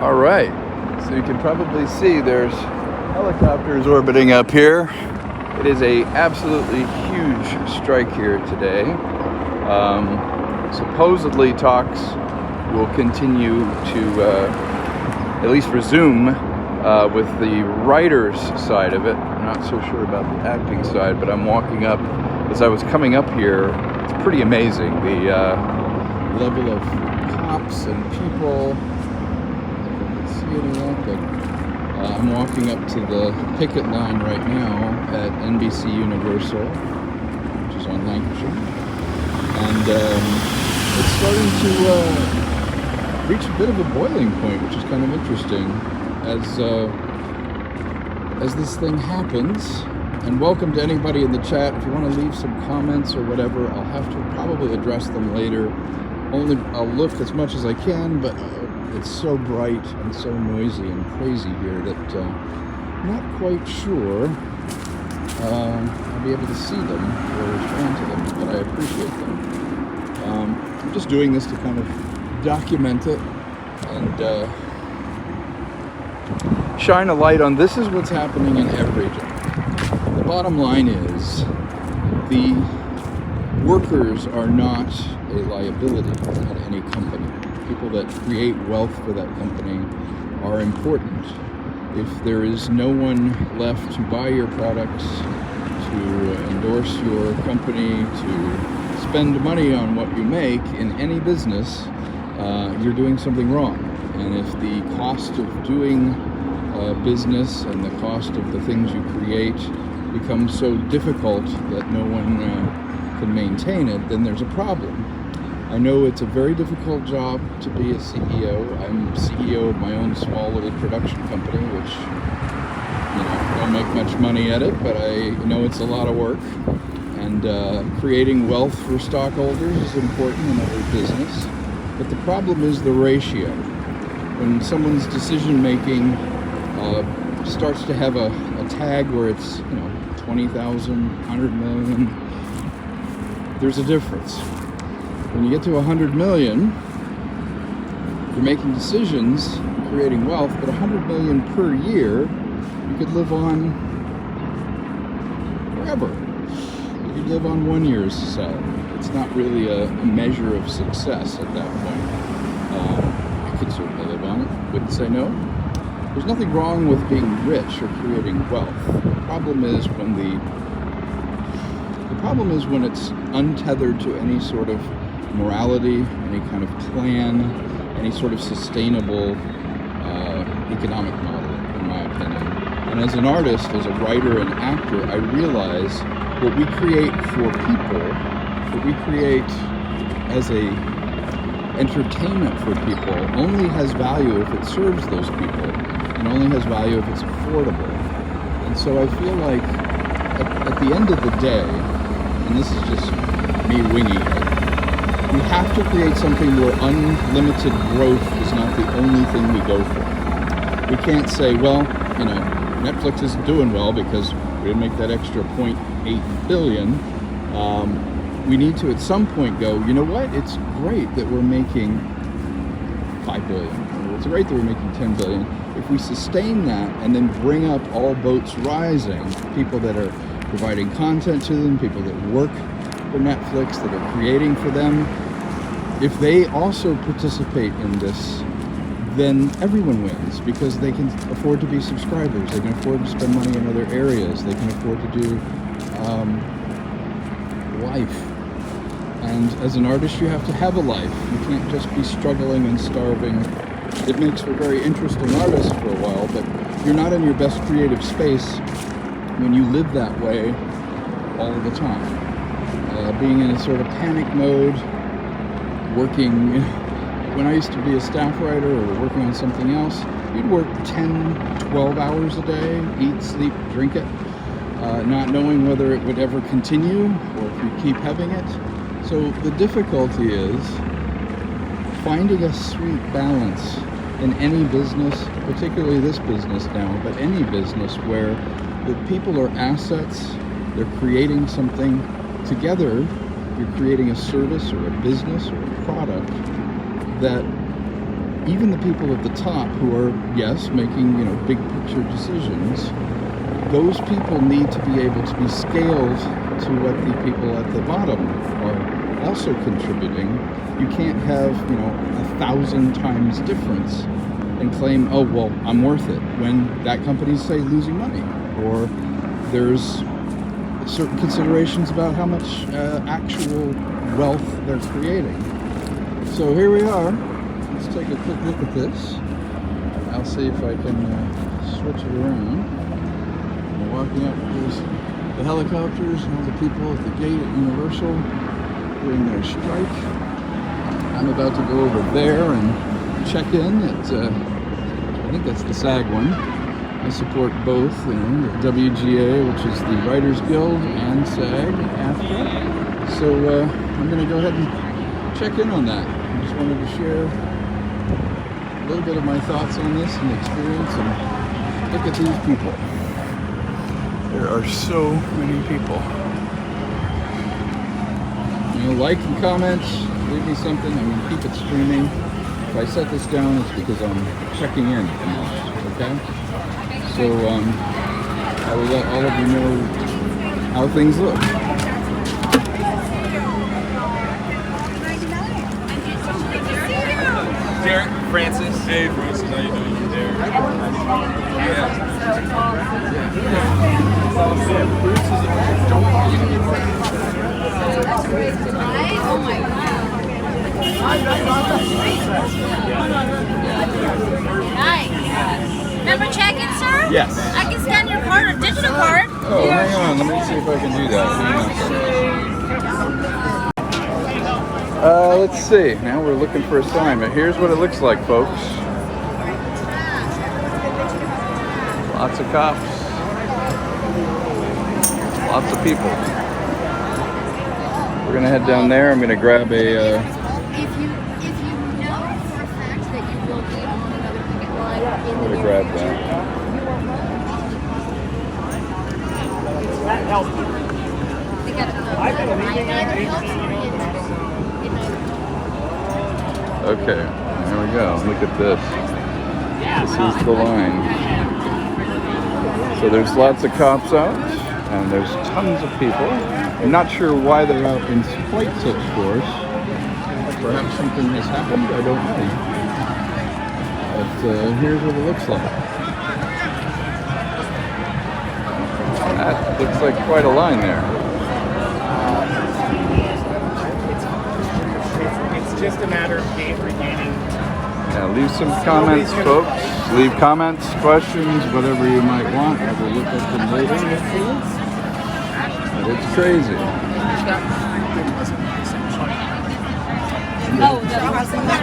All right, so you can probably see there's helicopters orbiting up here. It is a absolutely huge strike here today. Supposedly talks will continue to at least resume with the writers side of it. I'm not so sure about the acting side, but I'm walking up. As I was coming up here, it's pretty amazing the level of cops and people. I'm walking up to the picket line right now at NBC Universal, which is on Lancashire, and it's starting to reach a bit of a boiling point, which is kind of interesting as this thing happens. And welcome to anybody in the chat. If you want to leave some comments or whatever, I'll have to probably address them later. I'll look as much as I can, but it's so bright and so noisy and crazy here that I'm not quite sure I'll be able to see them or respond to them, but I appreciate them. I'm just doing this to kind of document it and shine a light on this is what's happening in every job. The bottom line is the workers are not a liability at any company. People that create wealth for that company are important. If there is no one left to buy your products, to endorse your company, to spend money on what you make in any business, you're doing something wrong. And if the cost of doing business and the cost of the things you create becomes so difficult that no one can maintain it, then there's a problem. I know it's a very difficult job to be a CEO. I'm CEO of my own small little production company, which, don't make much money at it, but I know it's a lot of work. And creating wealth for stockholders is important in every business. But the problem is the ratio. When someone's decision making starts to have a tag where it's 20,000, 100 million, there's a difference. When you get to 100 million, you're making decisions, creating wealth, but 100 million per year, you could live on forever. You could live on 1 year's salary. It's not really a measure of success at that point. You could certainly live on it. Wouldn't say no. There's nothing wrong with being rich or creating wealth. The problem is when it's untethered to any sort of morality, any kind of plan, any sort of sustainable economic model, in my opinion. And as an artist, as a writer and actor, I realize what we create for people, what we create as a entertainment for people, only has value if it serves those people, and only has value if it's affordable. And so I feel like at the end of the day, and this is just me winging it, we have to create something where unlimited growth is not the only thing we go for. We can't say, well, Netflix isn't doing well because we didn't make that extra 0.8 billion. We need to at some point go, you know what? It's great that we're making 5 billion. It's great that we're making 10 billion. If we sustain that and then bring up all boats rising, people that are providing content to them, people that work for Netflix, that are creating for them, if they also participate in this, then everyone wins because they can afford to be subscribers, they can afford to spend money in other areas, they can afford to do life. And as an artist, you have to have a life. You can't just be struggling and starving. It makes for very interesting artists for a while, but you're not in your best creative space when you live that way all the time. Being in a sort of panic mode, working, when I used to be a staff writer or working on something else, you'd work 10, 12 hours a day, eat, sleep, drink it, not knowing whether it would ever continue or if you'd keep having it. So the difficulty is finding a sweet balance in any business, particularly this business now, but any business where the people are assets, they're creating something together, you're creating a service or a business or a product that even the people at the top who are, yes, making, big picture decisions, those people need to be able to be scaled to what the people at the bottom are also contributing. You can't have, 1,000 times difference and claim, oh, well, I'm worth it, when that company's, say, losing money, or there's certain considerations about how much actual wealth they're creating. So here we are. Let's take a quick look at this. I'll see if I can switch it around. We're walking up, there's the helicopters and all the people at the gate at Universal doing their strike. I'm about to go over there and check in at, I think that's the SAG one. I support both, the WGA, which is the Writers Guild, and SAG after. So I'm going to go ahead and check in on that. I just wanted to share a little bit of my thoughts on this and experience, and look at these people. There are so many people. Like and comment, leave me something. I'm going to keep it streaming. If I set this down, it's because I'm checking in at the moment, okay? So I will let all of you know how things look. Derek, Francis. Hey, Francis, how you doing? Derek. Oh my God. Nice. Remember check-in, sir? Yes. I can scan your card or digital card. Oh, hang on. Let me see if I can do that. Let's see. Now we're looking for assignment. Here's what it looks like, folks. Lots of cops. Lots of people. We're gonna head down there. I'm gonna grab a. If you know for a fact that you will be on another picket line in I'm the gonna grab that. That helps. They got a Okay, there we go. Look at this. This is the line. So there's lots of cops out, and there's tons of people. I'm not sure why they're out in quite such force. Perhaps something has happened, I don't know. But here's what it looks like. That looks like quite a line there. It's just a matter of gate regaining. Yeah, leave some comments, folks. Leave comments, questions, whatever you might want. I will look at them later. But it's crazy.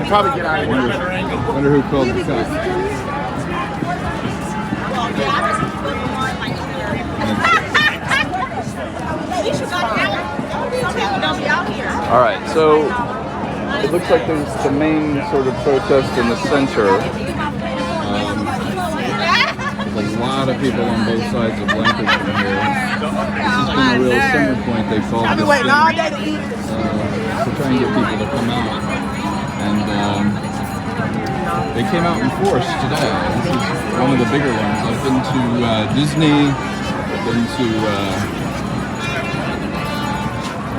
Probably get out of here. Wonder who called the cops. All right, so it looks like there's the main sort of protest in the center. There's a lot of people on both sides of Blankerton here. This has been a real center point. They called this thing, to try and get people to come out. And they came out in force today. This is one of the bigger ones. I've been to Disney, I've been to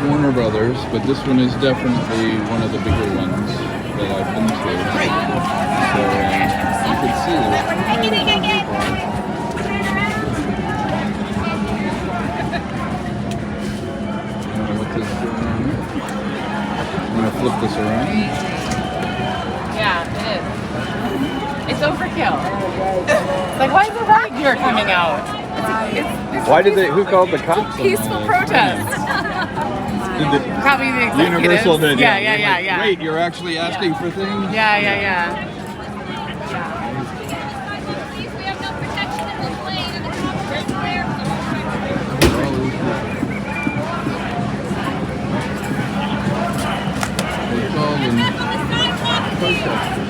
Warner Brothers, but this one is definitely one of the bigger ones that I've been to. So you can see there's tons of people. I don't know what this is going on here. I'm going to flip this around. Yeah, it is. It's overkill. Like, why is the riot gear coming out? Why did they? Who called the cops? Peaceful protest. Probably the executives. Universal did. Yeah. Wait, you're actually asking for things? Yeah. We have no protection in this lane, and the cops are right there. They called them protesters.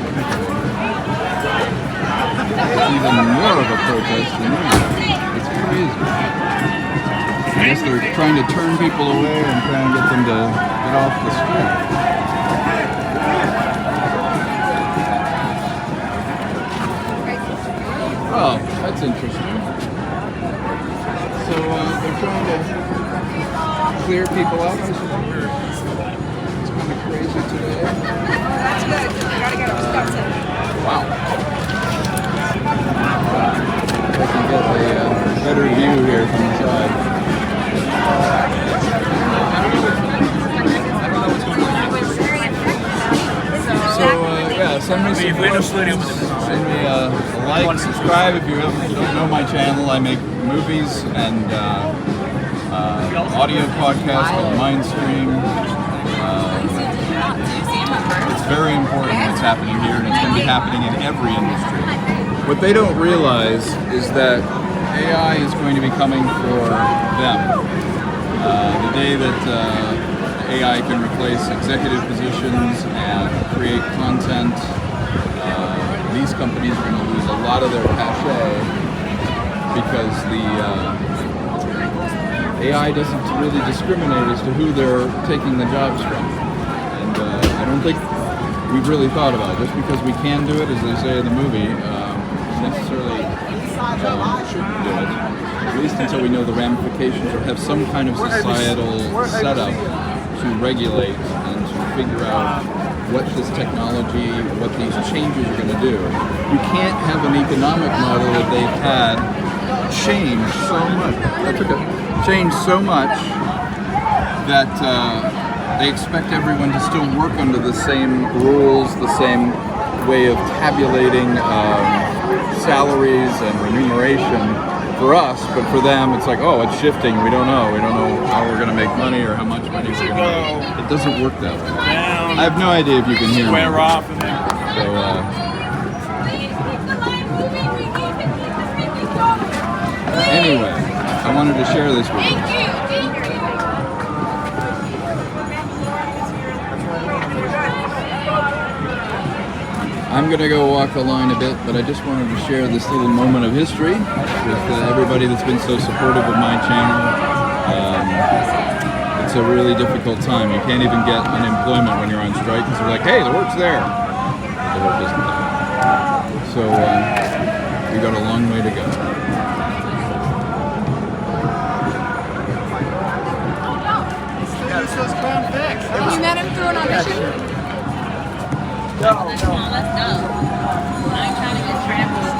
It's even more of a protest than that. It's crazy. I guess they're trying to turn people away and trying to get them to get off the street. Oh, that's interesting. So they're trying to clear people out, I suppose. It's kind of crazy today. That's good. We gotta get our steps in. Wow. I can get a better view here from the side. So yeah, send me some questions. Send me a like, subscribe if you don't know my channel. I make movies and audio podcasts called Mindstream. It's very important what's happening here, and it's going to be happening in every industry. What they don't realize is that AI is going to be coming for them. The day that AI can replace executive positions and create content, these companies are going to lose a lot of their cachet because the AI doesn't really discriminate as to who they're taking the jobs from. And I don't think we've really thought about it. Just because we can do it, as they say in the movie, necessarily shouldn't do it, at least until we know the ramifications or have some kind of societal setup to regulate and to figure out what this technology, what these changes are going to do. You can't have an economic model that they've had change so much. Change so much that they expect everyone to still work under the same rules, the same way of tabulating salaries and remuneration for us, but for them it's like, oh, it's shifting, we don't know how we're going to make money or how much money we're going to make. It doesn't work that way. I have no idea if you can hear me. Square off and then So, anyway, I wanted to share this with you. Thank you. I'm going to go walk the line a bit, but I just wanted to share this little moment of history with everybody that's been so supportive of my channel. It's a really difficult time. You can't even get unemployment when you're on strike because they're like, hey, the work's there. The work isn't there. So we got a long way to go. Have you met him through an audition? Let's go. I'm trying to get trampled.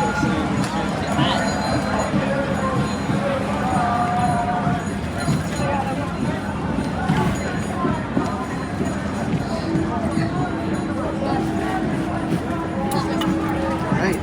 Right.